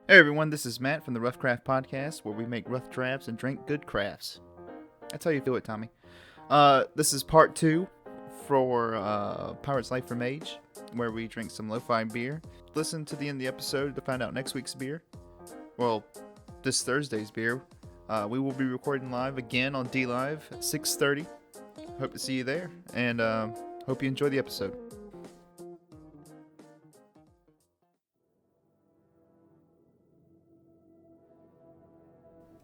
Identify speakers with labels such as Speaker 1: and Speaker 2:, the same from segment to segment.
Speaker 1: Hey everyone, this is Matt from the Rough Craft Podcast, where we make rough drafts and drink good crafts. That's how you do it, Tommy. This is part 2 for Pirate's Life for Mage, where we drink some lo-fi beer. Listen to the end of the episode to find out next week's beer. Well, this Thursday's beer. We will be recording live again on D-Live at 6:30. Hope to see you there, and hope you enjoy the episode.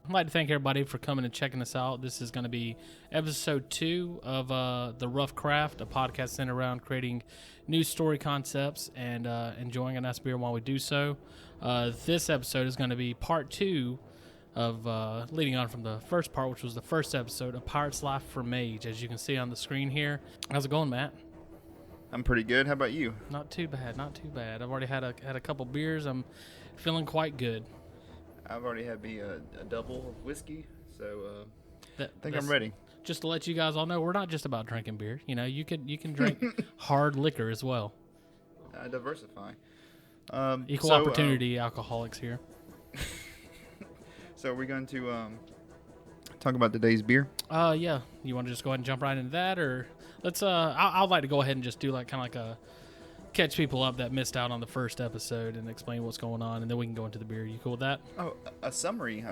Speaker 2: I'd like to thank everybody for coming and checking us out. This is going to be episode 2 of The Rough Craft, a podcast centered around creating new story concepts and enjoying a nice beer while we do so. This episode is going to be part 2 of leading on from the first part, which was the first episode of Pirate's Life for Mage, as you can see on the screen here. How's it going, Matt?
Speaker 1: I'm pretty good. How about you?
Speaker 2: Not too bad, not too bad. I've already had a couple beers. I'm feeling quite good.
Speaker 1: I've already had me a double of whiskey, so I think I'm
Speaker 2: That's
Speaker 1: ready.
Speaker 2: Just to let you guys all know, we're not just about drinking beer. You know, you can drink hard liquor as well.
Speaker 1: Diversify.
Speaker 2: Equal opportunity alcoholics here.
Speaker 1: So we're going to talk about today's beer.
Speaker 2: Yeah. You want to just go ahead and jump right into that, or let's I'd like to go ahead and just do like a catch people up that missed out on the first episode and explain what's going on, and then we can go into the beer. You cool with that?
Speaker 1: Oh, a summary.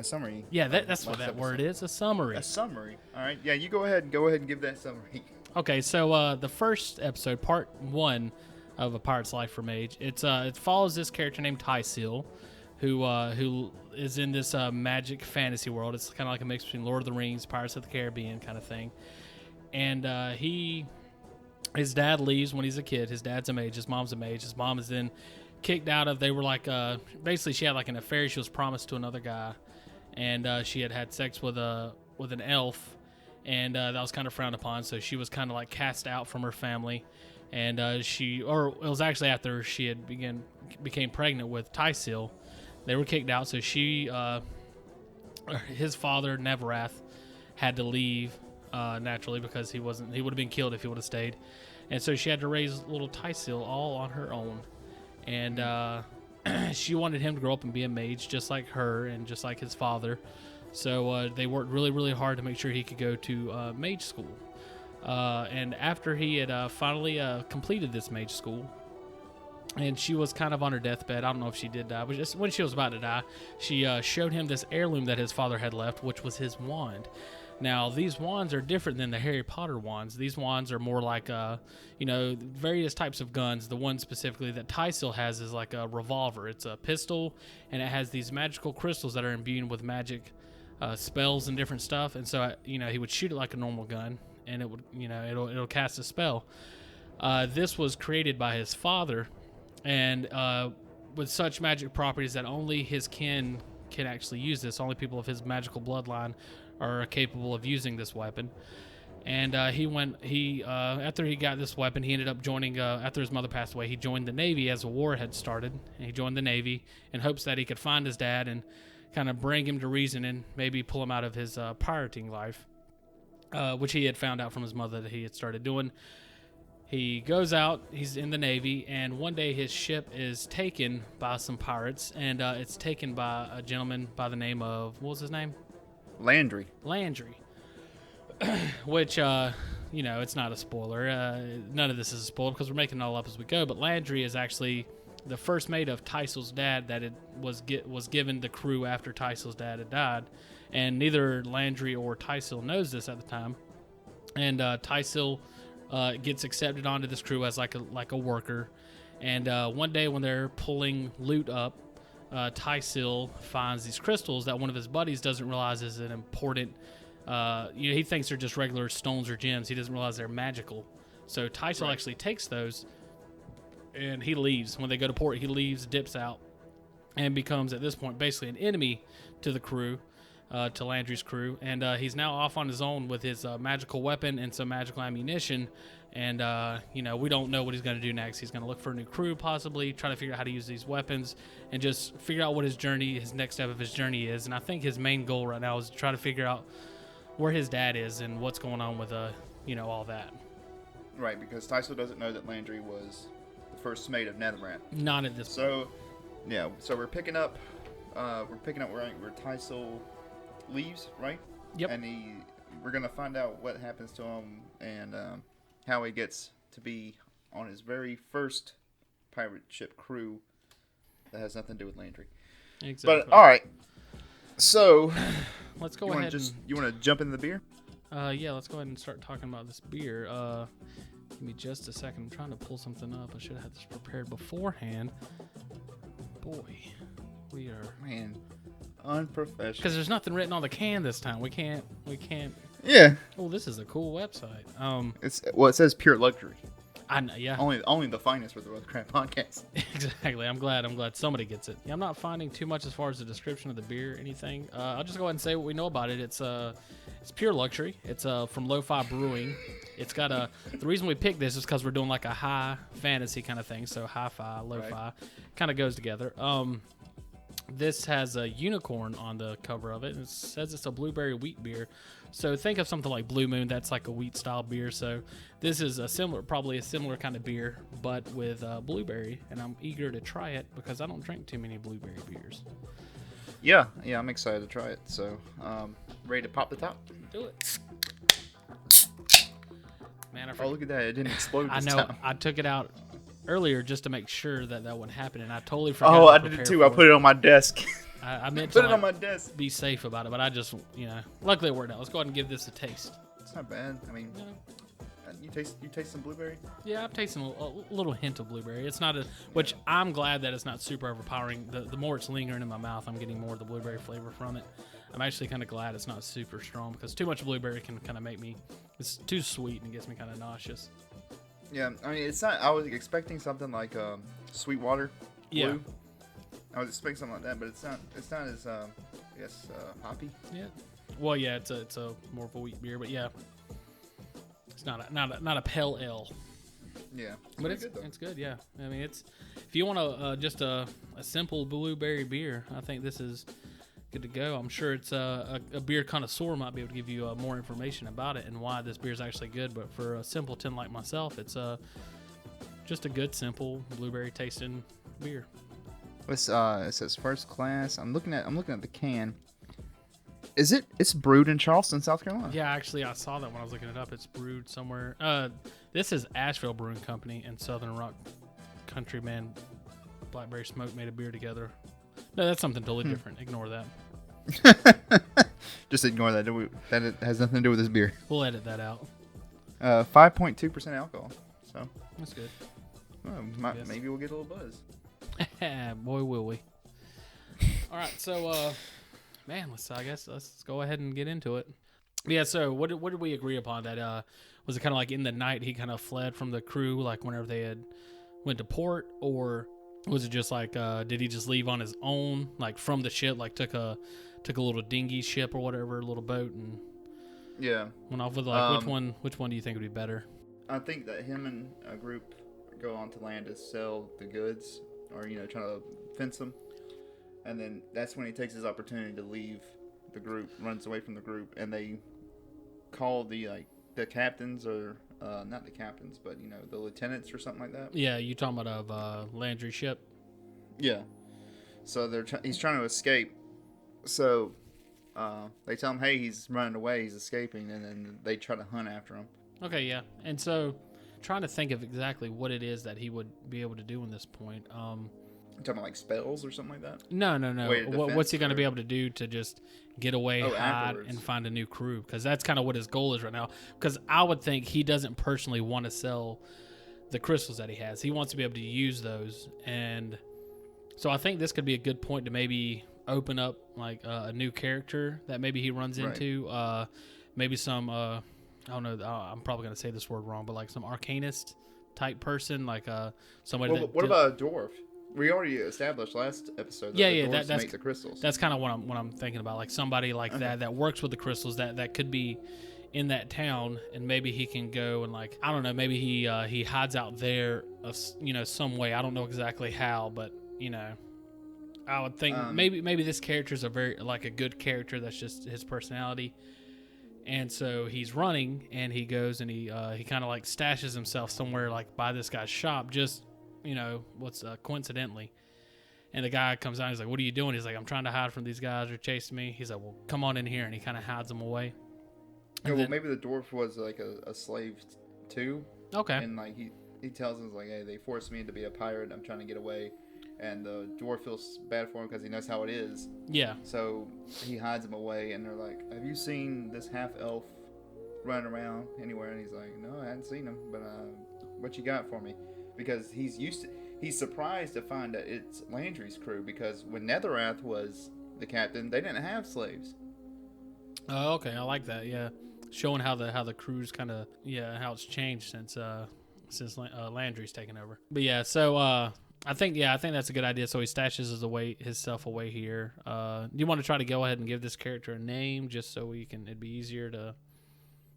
Speaker 2: Yeah, that's what that word is. A summary.
Speaker 1: A summary. All right. Yeah, you go ahead and give that summary.
Speaker 2: Okay, so the first episode, part 1 of A Pirate's Life for Mage, it follows this character named Tysil, who is in this magic fantasy world. It's kind of like a mix between Lord of the Rings, Pirates of the Caribbean kind of thing. And his dad leaves when he's a kid. His dad's a mage. His mom's a mage. His mom is then kicked out of. They were like basically she had like an affair. She was promised to another guy, and she had sex with an elf, and that was kind of frowned upon. So she was kind of like cast out from her family, and it was actually after she had became pregnant with Tysil. They were kicked out. So his father Nevrath had to leave. Naturally, because he would have been killed if he would have stayed, and so she had to raise little Tysil all on her own, and she wanted him to grow up and be a mage just like her and just like his father. So they worked really, really hard to make sure he could go to mage school. And after he had finally completed this mage school, and she was kind of on her deathbed. I don't know if she did die, but just when she was about to die, she showed him this heirloom that his father had left, which was his wand. Now, these wands are different than the Harry Potter wands. These wands are more like, various types of guns. The one specifically that Tysil has is like a revolver. It's a pistol, and it has these magical crystals that are imbued with magic spells and different stuff. And so, he would shoot it like a normal gun, and it would, it'll cast a spell. This was created by his father, and with such magic properties that only his kin can actually use this. Only people of his magical bloodline are capable of using this weapon. And after he got this weapon, he ended up joining, after his mother passed away, he joined the Navy as a war had started. And he joined the Navy in hopes that he could find his dad and kind of bring him to reason and maybe pull him out of his pirating life, which he had found out from his mother that he had started doing. He goes out, he's in the Navy, and one day his ship is taken by some pirates, and it's taken by a gentleman by the name of, what was his name?
Speaker 1: Landry.
Speaker 2: Which, it's not a spoiler. None of this is a spoiler because we're making it all up as we go, but Landry is actually the first mate of Tysil's dad that was given the crew after Tysil's dad had died, and neither Landry or Tysil knows this at the time, and Tysil gets accepted onto this crew as like a worker, and one day when they're pulling loot up, Tysil finds these crystals that one of his buddies doesn't realize is an important. He thinks they're just regular stones or gems. He doesn't realize they're magical. So Tysil actually takes those, and he leaves. When they go to port, he leaves, dips out, and becomes at this point basically an enemy to the crew, to Landry's crew. And he's now off on his own with his magical weapon and some magical ammunition. And, we don't know what he's going to do next. He's going to look for a new crew, possibly, try to figure out how to use these weapons, and just figure out what his next step of his journey is. And I think his main goal right now is to try to figure out where his dad is and what's going on with, all that.
Speaker 1: Right, because Tysil doesn't know that Landry was the first mate of Netherbrand.
Speaker 2: Not at this point.
Speaker 1: So we're picking up we're picking up where Tysil leaves, right?
Speaker 2: Yep.
Speaker 1: And we're gonna find out what happens to him and how he gets to be on his very first pirate ship crew that has nothing to do with Landry.
Speaker 2: Exactly.
Speaker 1: But all right, so
Speaker 2: let's go ahead.
Speaker 1: You want to jump into the beer?
Speaker 2: Yeah, let's go ahead and start talking about this beer. Give me just a second. I'm trying to pull something up. I should have had this prepared beforehand. Boy, we are
Speaker 1: unprofessional.
Speaker 2: Because there's nothing written on the can this time. We can't.
Speaker 1: Yeah.
Speaker 2: Oh, this is a cool website.
Speaker 1: It says pure luxury.
Speaker 2: I know, yeah.
Speaker 1: Only the finest for the Rothcraft podcast.
Speaker 2: Exactly. I'm glad somebody gets it. Yeah, I'm not finding too much as far as the description of the beer, anything. I'll just go ahead and say what we know about it. It's pure luxury. It's from Lo-Fi Brewing. It's got the reason we picked this is because we're doing like a high fantasy kind of thing. So hi-fi, lo-fi,
Speaker 1: right.
Speaker 2: Kind of goes together. This has a unicorn on the cover of it. And it says it's a blueberry wheat beer. So think of something like Blue Moon. That's like a wheat style beer. So this is probably a similar kind of beer, but with blueberry. And I'm eager to try it because I don't drink too many blueberry beers.
Speaker 1: Yeah, I'm excited to try it. So, ready to pop the top?
Speaker 2: Do it. Man,
Speaker 1: look at that! It didn't explode.
Speaker 2: I know.
Speaker 1: Time.
Speaker 2: I took it out earlier just to make sure that wouldn't happen, and I totally forgot.
Speaker 1: Oh, I did it too. I put it on my desk.
Speaker 2: I meant
Speaker 1: to
Speaker 2: put
Speaker 1: it on my desk.
Speaker 2: Be safe about it, but I just, luckily it worked out. Let's go ahead and give this a taste.
Speaker 1: It's not bad. I mean, you taste some blueberry?
Speaker 2: Yeah, I'm tasting a little hint of blueberry. It's not which I'm glad that it's not super overpowering. The more it's lingering in my mouth, I'm getting more of the blueberry flavor from it. I'm actually kind of glad it's not super strong because too much blueberry can kind of make me. It's too sweet and it gets me kind of nauseous.
Speaker 1: Yeah, I mean it's not. I was expecting something like Sweetwater.
Speaker 2: Yeah.
Speaker 1: Blue. I was expecting something like that, but it's not. It's not as I guess hoppy.
Speaker 2: Yeah. Well, yeah, it's a more of a wheat beer, but yeah, it's not a pale ale.
Speaker 1: Yeah,
Speaker 2: but it's good. Yeah, I mean it's if you want just a simple blueberry beer, I think this is good to go. I'm sure it's a beer connoisseur might be able to give you more information about it and why this beer is actually good. But for a simpleton like myself, it's just a good, simple blueberry tasting beer.
Speaker 1: It says first class. I'm looking at the can. It's brewed in Charleston, South Carolina?
Speaker 2: Yeah, actually, I saw that when I was looking it up. It's brewed somewhere. This is Asheville Brewing Company and Southern Rock Countryman Blackberry Smoke made a beer together. No, that's something totally different. Ignore that.
Speaker 1: Just ignore that. That it has nothing to do with this beer.
Speaker 2: We'll edit that out.
Speaker 1: 5.2% alcohol. So
Speaker 2: that's good.
Speaker 1: Well, maybe we'll get a little buzz.
Speaker 2: Boy, will we. All right, so man, let's go ahead and get into it. Yeah, so what did we agree upon? That was it kind of like in the night he kind of fled from the crew, like whenever they had went to port, or was it just like did he just leave on his own, like from the ship, like took a little dinghy ship or whatever, a little boat, and went off with like which one do you think would be better?
Speaker 1: I think that him and a group go onto land to sell the goods, or try to fence them. And then that's when he takes his opportunity to leave the group, runs away from the group, and they call the captains, or not the captains, but the lieutenants or something like that.
Speaker 2: Yeah, you talking about Landry ship?
Speaker 1: Yeah. So he's trying to escape. So they tell him, hey, he's running away, he's escaping, and then they try to hunt after him.
Speaker 2: Okay, yeah. And so trying to think of exactly what it is that he would be able to do in this point.
Speaker 1: You talking about like spells or something like that?
Speaker 2: No. What's he going to be able to do to just get away, hide,
Speaker 1: afterwards.
Speaker 2: and find a new crew? Because that's kind of what his goal is right now. Because I would think he doesn't personally want to sell the crystals that he has. He wants to be able to use those. And so I think this could be a good point to maybe open up like a new character that maybe he runs into. Maybe some, I don't know, I'm probably going to say this word wrong, but like some arcanist type person, like somebody
Speaker 1: What about a dwarf? We already established last episode that that's make the crystals.
Speaker 2: That's kind of what I'm thinking about, like somebody like that works with the crystals that could be in that town, and maybe he can go and like I don't know, maybe he hides out there, some way. I don't know exactly how, but I would think maybe this character is a very like a good character. That's just his personality, and so he's running and he goes and he kind of like stashes himself somewhere like by this guy's shop, just. Coincidentally. And the guy comes out. He's like, "What are you doing?" He's like, "I'm trying to hide from these guys. They're chasing me." He's like, "Well, come on in here," and he kind of hides them away.
Speaker 1: Yeah, well, maybe the dwarf was like a slave too.
Speaker 2: Okay.
Speaker 1: And like he tells him like, "Hey, they forced me to be a pirate. I'm trying to get away." And the dwarf feels bad for him because he knows how it is.
Speaker 2: Yeah.
Speaker 1: So he hides him away, and they're like, "Have you seen this half elf running around anywhere?" And he's like, "No, I hadn't seen him. But what you got for me?" Because he's surprised to find that it's Landry's crew. Because when Netherrath was the captain, they didn't have slaves.
Speaker 2: Oh, okay. I like that. Yeah, showing how the crew's kind of how it's changed since Landry's taken over. But yeah, so I think that's a good idea. So he stashes his stuff away here. Do you want to try to go ahead and give this character a name just so it'd be easier to.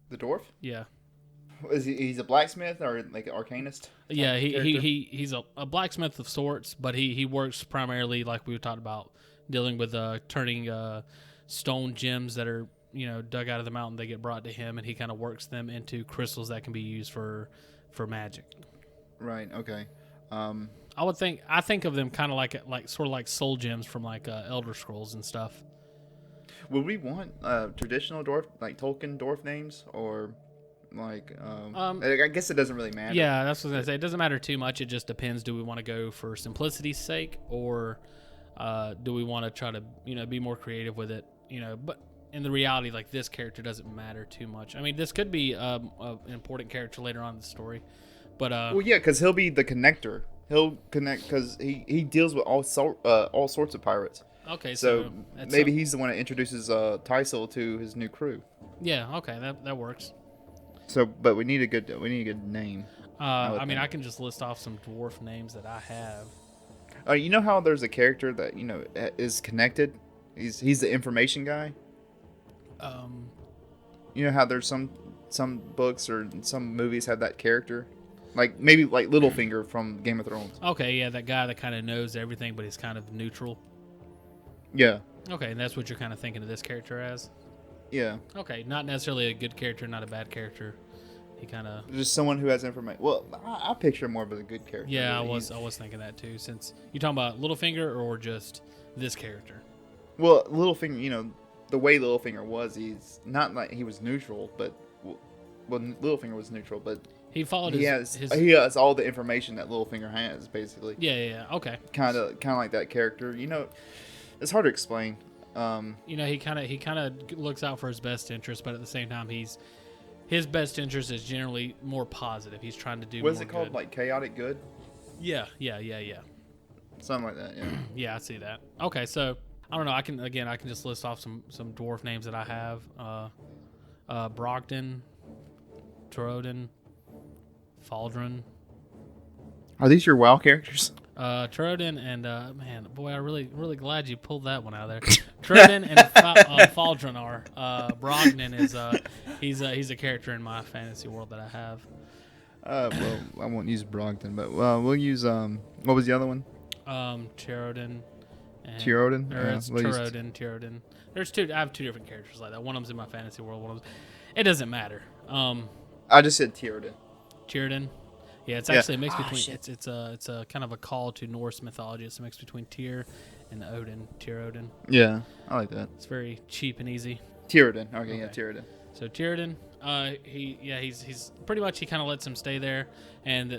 Speaker 1: The dwarf?
Speaker 2: Yeah.
Speaker 1: Is he's a blacksmith or like an arcanist?
Speaker 2: Yeah, he's a blacksmith of sorts, but he works primarily, like we talked about, dealing with turning stone gems that are dug out of the mountain. They get brought to him, and he kind of works them into crystals that can be used for magic.
Speaker 1: Right. Okay.
Speaker 2: I think of them kind of like sort of like soul gems from like Elder Scrolls and stuff.
Speaker 1: Would we want traditional dwarf, like Tolkien dwarf names, or like I guess it doesn't really matter.
Speaker 2: Yeah, that's what I was gonna say. It doesn't matter too much. It just depends. Do we want to go for simplicity's sake, or do we want to try to be more creative with it? But in the reality, like, this character doesn't matter too much. I mean, this could be an important character later on in the story, but
Speaker 1: well, yeah, because he'll be the connector. He'll connect because he deals with all sorts of pirates.
Speaker 2: Okay,
Speaker 1: so maybe he's the one that introduces Tysil to his new crew.
Speaker 2: Yeah, okay, that works.
Speaker 1: So, but we need a good name.
Speaker 2: I mean, I can just list off some dwarf names that I have.
Speaker 1: You know how there's a character that is connected. He's the information guy. You know how there's some books or some movies have that character, like maybe like Littlefinger from Game of Thrones.
Speaker 2: Okay, yeah, that guy that kind of knows everything, but he's kind of neutral.
Speaker 1: Yeah.
Speaker 2: Okay, and that's what you're kind of thinking of this character as?
Speaker 1: Yeah.
Speaker 2: Okay, not necessarily a good character, not a bad character. He kind of
Speaker 1: just someone who has information. Well, I picture more of a good character.
Speaker 2: Yeah, I was thinking that too. Since you're talking about Littlefinger or just this character.
Speaker 1: Well, Littlefinger, the way Littlefinger was, he's not like he was neutral, but Littlefinger was neutral, but
Speaker 2: he followed.
Speaker 1: He has all the information that Littlefinger has, basically.
Speaker 2: Yeah. Okay.
Speaker 1: Kind of like that character. It's hard to explain.
Speaker 2: He kind of looks out for his best interest, but at the same time, his best interest is generally more positive. He's trying to do.
Speaker 1: What is it called? Like chaotic good?
Speaker 2: Yeah.
Speaker 1: Something like that. Yeah.
Speaker 2: Yeah, I see that. Okay, so I don't know. I can just list off some dwarf names that I have. Brogdon, Turodin, Faldron.
Speaker 1: Are these your WoW characters?
Speaker 2: Turodin and man, boy, I'm really glad you pulled that one out of there. Turodin and Faldron are. Brogdon is he's a character in my fantasy world that I have.
Speaker 1: Well, I won't use Brogdon, but we'll use what was the other one?
Speaker 2: Turodin.
Speaker 1: Turodin?
Speaker 2: Turodin. There's two. I have two different characters like that. One of them's in my fantasy world. One of them. It doesn't matter.
Speaker 1: I just said Turodin.
Speaker 2: Turodin. Yeah, it's actually a mix between. It's a kind of a call to Norse mythology. It's a mix between Tyr and Odin. Turodin.
Speaker 1: Yeah, I like that.
Speaker 2: It's very cheap and easy.
Speaker 1: Turodin. Okay, yeah, Turodin.
Speaker 2: So Turodin, he's pretty much, he kind of lets him stay there, and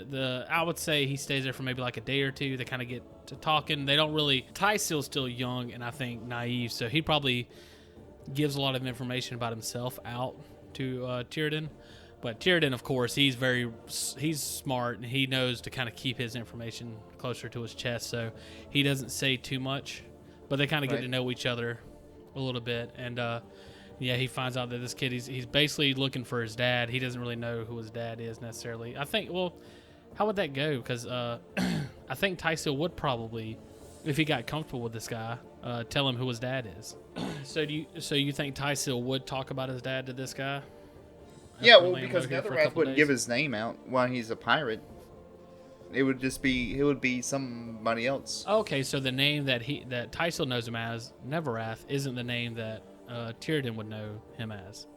Speaker 2: I would say he stays there for maybe like a day or two. They kind of get to talking. They don't really. Tysil's still young and I think naive, so he probably gives a lot of information about himself out to Turodin. But Turodin, of course, he's smart and he knows to kind of keep his information closer to his chest, so he doesn't say too much. But they kind of get to know each other a little bit, and he finds out that this kid, he's basically looking for his dad. He doesn't really know who his dad is necessarily. I think, well, how would that go? Because I think Tysil would probably, if he got comfortable with this guy, tell him who his dad is. So you think Tysil would talk about his dad to this guy?
Speaker 1: Yeah, well, because Netherrath wouldn't give his name out while he's a pirate. It would just be, he would be somebody else.
Speaker 2: Okay, so the name that Tysil knows him as, Neverrath, isn't the name that Tyrodin would know him as.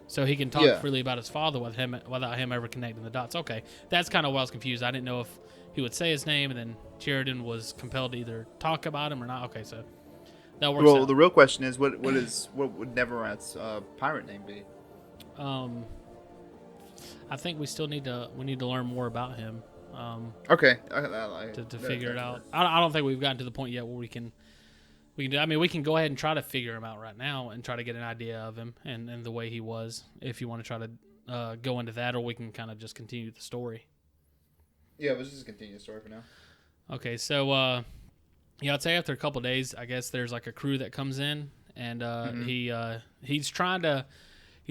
Speaker 2: So he can talk freely about his father without him ever connecting the dots. Okay, that's kind of why I was confused. I didn't know if he would say his name, and then Sheridan was compelled to either talk about him or not. Okay, so that works
Speaker 1: Well,
Speaker 2: out.
Speaker 1: the real question is, what would Neverrath's pirate name be?
Speaker 2: I think we still need to learn more about him.
Speaker 1: Okay.
Speaker 2: To figure it out. I don't think we've gotten to the point yet where we can do. I mean, we can go ahead and try to figure him out right now and try to get an idea of him and the way he was. If you want to try to go into that, or we can kind of just continue the story.
Speaker 1: Yeah, let's just continue the story for now.
Speaker 2: Okay, so I'd say after a couple of days, I guess there's like a crew that comes in, and he's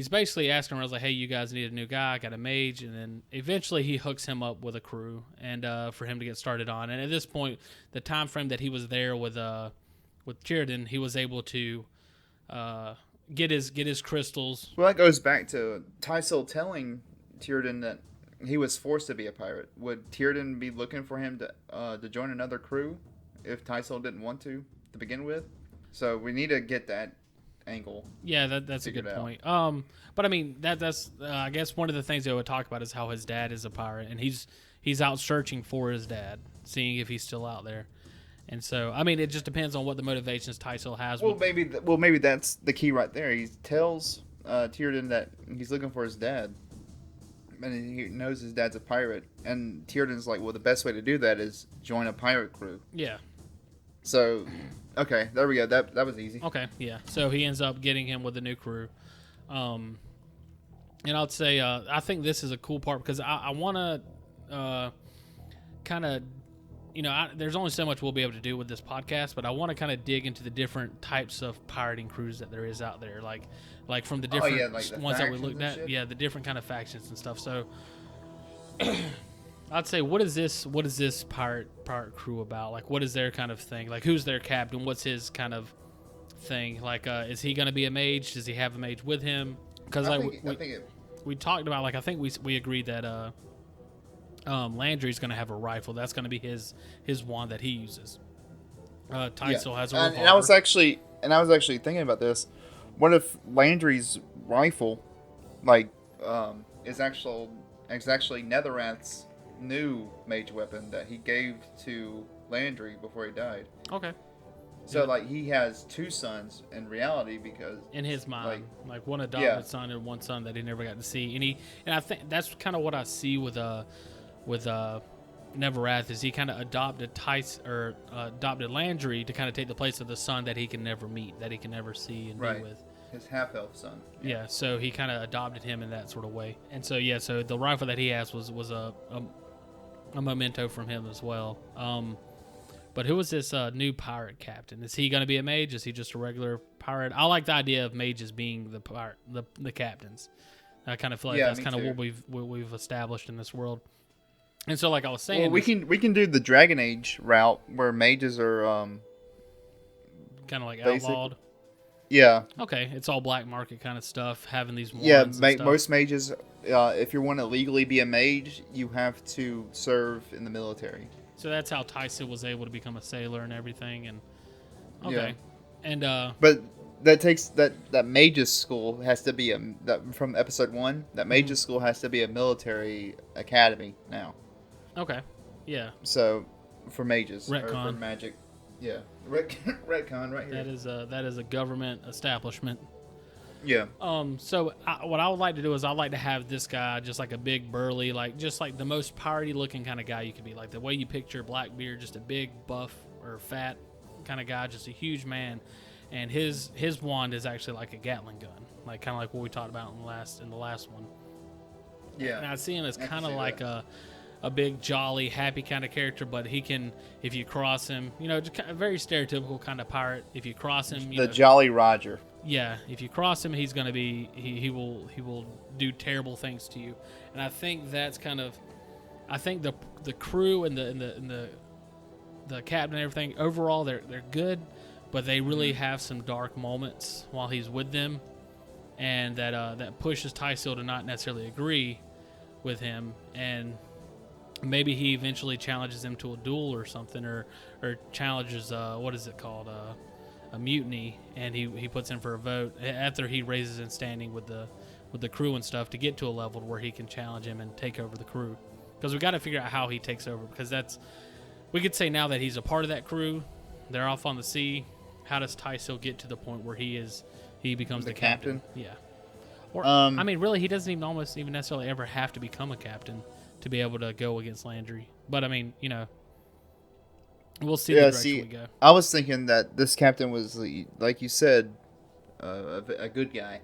Speaker 2: basically asking around, like, hey, you guys need a new guy. I got a mage. And then eventually he hooks him up with a crew and for him to get started on. And at this point, the time frame that he was there with Sheridan, he was able to get his crystals.
Speaker 1: Well, that goes back to Tysil telling Tierden that he was forced to be a pirate. Would Tierden be looking for him to join another crew if Tysil didn't want to begin with? So we need to get that angle.
Speaker 2: Yeah, that's a good point. But I mean, that's I guess one of the things they would talk about is how his dad is a pirate, and he's out searching for his dad, seeing if he's still out there. And so, I mean, it just depends on what the motivations Tysil has.
Speaker 1: Well, maybe that's the key right there. He tells Tierden that he's looking for his dad, and he knows his dad's a pirate. And Tierden's like, well, the best way to do that is join a pirate crew.
Speaker 2: Yeah.
Speaker 1: So, okay, there we go. That was easy.
Speaker 2: Okay, yeah. So he ends up getting him with a new crew. And I'd say I think this is a cool part because I want to kind of, there's only so much we'll be able to do with this podcast, but I want to kind of dig into the different types of pirating crews that there is out there, like from the different
Speaker 1: the
Speaker 2: ones that we looked at.
Speaker 1: shit?
Speaker 2: Yeah, the different kind of factions and stuff. So I'd say, what is this pirate crew about? Like, what is their kind of thing? Like, who's their captain? What's his kind of thing? Like, is he going to be a mage? Does he have a mage with him? Because we talked about, like, I think we agreed that Landry's going to have a rifle. That's going to be his wand that he uses. Tysil has a revolver.
Speaker 1: And I was actually thinking about this. What if Landry's rifle, like, is actually Netherrath's new mage weapon that he gave to Landry before he died?
Speaker 2: Okay.
Speaker 1: So, like, he has two sons in reality because...
Speaker 2: In his mind. Like one adopted son and one son that he never got to see. And I think that's kind of what I see with Neverrath, is he kind of adopted adopted Landry to kind of take the place of the son that he can never meet, that he can never see and be with.
Speaker 1: His half-elf son.
Speaker 2: Yeah, so he kind of adopted him in that sort of way. And so, yeah, so the rifle that he has was a memento from him as well. But who was this new pirate captain? Is he going to be a mage? Is he just a regular pirate? I like the idea of mages being the captains. I kind of feel like that's kind of what we've established in this world. And so, like I was saying,
Speaker 1: well, we can do the Dragon Age route where mages are
Speaker 2: kind of like outlawed.
Speaker 1: Yeah.
Speaker 2: Okay, it's all black market kind of stuff. Having these wands.
Speaker 1: Yeah, most mages, if you want to legally be a mage, you have to serve in the military.
Speaker 2: So that's how Tysil was able to become a sailor and everything. And okay,
Speaker 1: yeah.
Speaker 2: And
Speaker 1: but that takes that mages school has to be from episode 1. That mages school has to be a military academy now.
Speaker 2: Okay, yeah.
Speaker 1: So for mages
Speaker 2: Retcon.
Speaker 1: or for magic, yeah, retcon right here.
Speaker 2: That is a government establishment.
Speaker 1: Yeah.
Speaker 2: So what I would like to do is I'd like to have this guy just like a big burly, just like the most piratey looking kind of guy you could be, like the way you picture Blackbeard, just a big buff or fat kind of guy, just a huge man, and his wand is actually like a Gatling gun, like kind of like what we talked about in the last one.
Speaker 1: Yeah.
Speaker 2: And I see him as kind of like a big, jolly, happy kind of character, but he can, if you cross him, just kind of very stereotypical kind of pirate. If you cross him,
Speaker 1: Jolly Roger.
Speaker 2: Yeah, if you cross him, he's going to be he will do terrible things to you. And I think that's kind of, I think the crew and the captain and everything overall they're good, but they really have some dark moments while he's with them, and that pushes Tysil to not necessarily agree with him, and maybe he eventually challenges him to a duel or something, or challenges what is it called, a mutiny, and he puts in for a vote after he raises in standing with the crew and stuff to get to a level where he can challenge him and take over the crew, because we got to figure out how he takes over, because we could say now that he's a part of that crew. They're off on the sea. How does Tysil get to the point where he becomes the captain? Yeah. Or I mean, really, he doesn't even necessarily ever have to become a captain to be able to go against Landry. But I mean, we'll see the direction we go.
Speaker 1: I was thinking that this captain was, like you said, a good guy,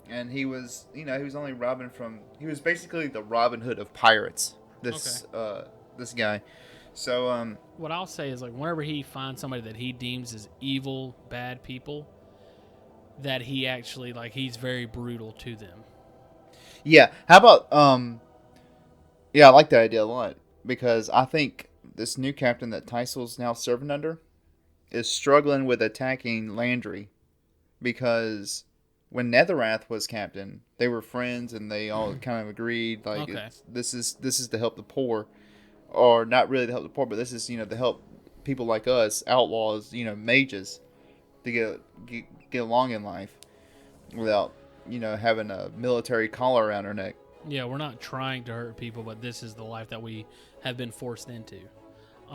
Speaker 1: and he was only robbing he was basically the Robin Hood of pirates. This guy. So
Speaker 2: what I'll say is, like, whenever he finds somebody that he deems as evil, bad people, that he actually, like, he's very brutal to them.
Speaker 1: Yeah. How about yeah, I like that idea a lot, because I think this new captain that Tysil's now serving under is struggling with attacking Landry, because when Netherrath was captain, they were friends and they all kind of agreed, like, this is to help the poor, or not really to help the poor, but this is to help people like us, outlaws, mages, to get along in life without having a military collar around our neck.
Speaker 2: Yeah, we're not trying to hurt people, but this is the life that we have been forced into.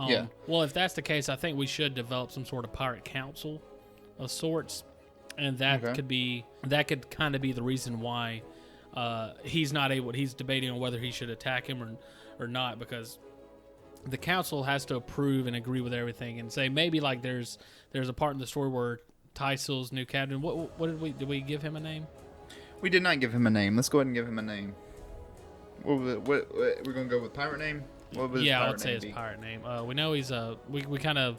Speaker 1: Yeah.
Speaker 2: Well, if that's the case, I think we should develop some sort of pirate council of sorts, and that could kind of be the reason why he's not able. He's debating on whether he should attack him or not, because the council has to approve and agree with everything, and say maybe, like, there's a part in the story where Tysil's new captain. What did we give him a name?
Speaker 1: We did not give him a name. Let's go ahead and give him a name. What we're gonna go with pirate name? What would
Speaker 2: I would say his pirate name. We know he's we kind of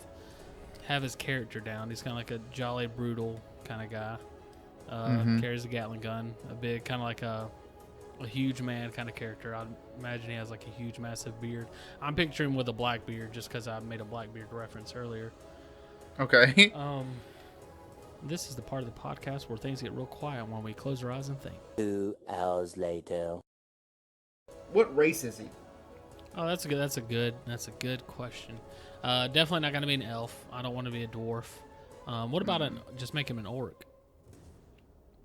Speaker 2: have his character down. He's kind of like a jolly, brutal kind of guy. Carries a Gatling gun, a big kind of like a huge man kind of character. I'd imagine he has like a huge, massive beard. I'm picturing him with a black beard just because I made a Blackbeard reference earlier.
Speaker 1: Okay.
Speaker 2: This is the part of the podcast where things get real quiet when we close our eyes and think.
Speaker 3: 2 hours later.
Speaker 1: What race is he?
Speaker 2: Oh, that's a good question. Definitely not going to be an elf. I don't want to be a dwarf. What about just make him an orc?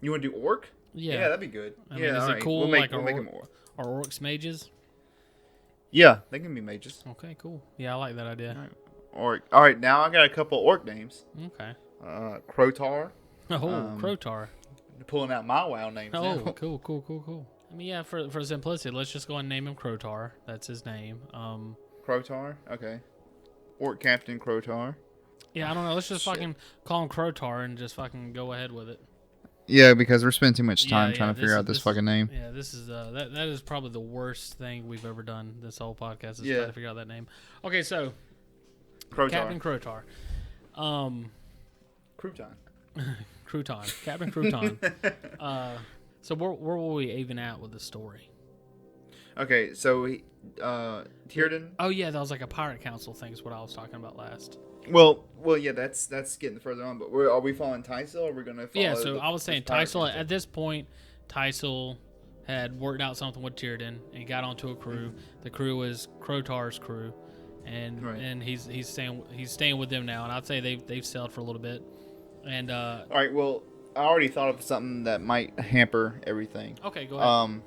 Speaker 1: You want to do orc?
Speaker 2: Yeah,
Speaker 1: that'd be good.
Speaker 2: I mean, is it cool?
Speaker 1: We'll make him orc.
Speaker 2: Are orcs mages?
Speaker 1: Yeah, they can be mages.
Speaker 2: Okay, cool. Yeah, I like that idea.
Speaker 1: Orc. All right, now I got a couple orc names.
Speaker 2: Okay.
Speaker 1: Crotar.
Speaker 2: Oh, Crotar.
Speaker 1: Pulling out my WoW names.
Speaker 2: Oh,
Speaker 1: now.
Speaker 2: Cool. I mean, yeah, for simplicity, let's just go and name him Crotar. That's his name.
Speaker 1: Crotar. Okay. Orc Captain Crotar.
Speaker 2: Yeah, I don't know. Let's just fucking call him Crotar and just fucking go ahead with it.
Speaker 1: Yeah, because we're spending too much time trying to figure out this fucking name.
Speaker 2: Yeah, this is that is probably the worst thing we've ever done this whole podcast, is trying to figure out that name. Okay, so
Speaker 1: Crotar.
Speaker 2: Captain Crotar. Crouton. Captain Crouton. So where will we even at with the story?
Speaker 1: Okay, so Tierden.
Speaker 2: Oh yeah, that was like a pirate council thing is what I was talking about last.
Speaker 1: Well, yeah, that's getting further on. But are we following Tysil, or are we gonna follow?
Speaker 2: Yeah, so I was saying Tysil. At this point, Tysil had worked out something with Tierden and got onto a crew. Mm-hmm. The crew is Crotar's crew, and he's staying with them now. And I'd say they've sailed for a little bit. And all
Speaker 1: right, well, I already thought of something that might hamper everything.
Speaker 2: Okay, go ahead.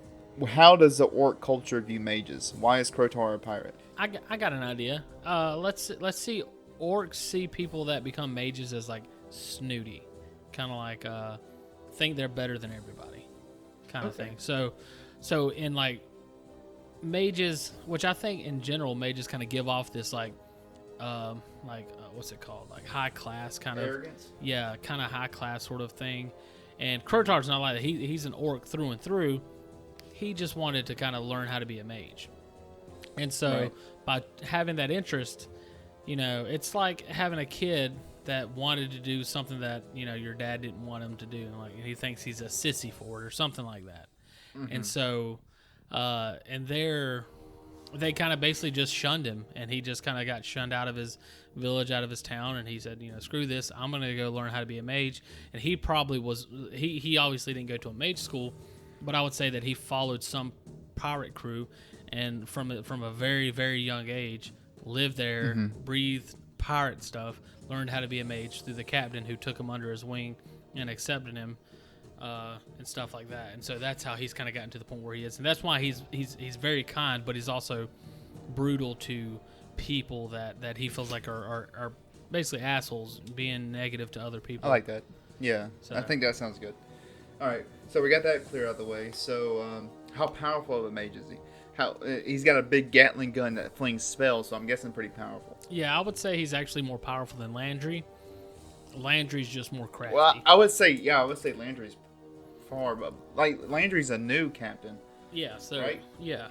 Speaker 1: How does the orc culture view mages? Why is Crotar a pirate?
Speaker 2: I got an idea. Let's see. Orcs see people that become mages as like snooty, kind of like think they're better than everybody, kind of thing. So in like mages, which I think in general mages kind of give off this what's it called, like high class kind of
Speaker 1: arrogance. Yeah,
Speaker 2: kind of high class sort of thing. And Crotar's not like that. He's an orc through and through. He just wanted to kind of learn how to be a mage, and so by having that interest. It's like having a kid that wanted to do something that, your dad didn't want him to do. And like he thinks he's a sissy for it or something like that. Mm-hmm. And so, they kind of basically just shunned him, and he just kind of got shunned out of his village, out of his town. And he said, screw this. I'm going to go learn how to be a mage. And he probably he obviously didn't go to a mage school, but I would say that he followed some pirate crew, and from a very, very young age, lived there, breathed pirate stuff, learned how to be a mage through the captain who took him under his wing and accepted him and stuff like that. And so that's how he's kind of gotten to the point where he is, and that's why he's very kind, but he's also brutal to people that he feels like are basically assholes, being negative to other people.
Speaker 1: I like that. Yeah,
Speaker 2: So-
Speaker 1: I think that sounds good. All right, so we got that clear out of the way. So, how powerful of a mage is he? He's got a big Gatling gun that flings spells, so I'm guessing pretty powerful.
Speaker 2: Yeah, I would say he's actually more powerful than Landry. Landry's just more crafty.
Speaker 1: Well, I would say Landry's far, but like Landry's a new captain.
Speaker 2: Yeah, so
Speaker 1: Right?
Speaker 2: yeah,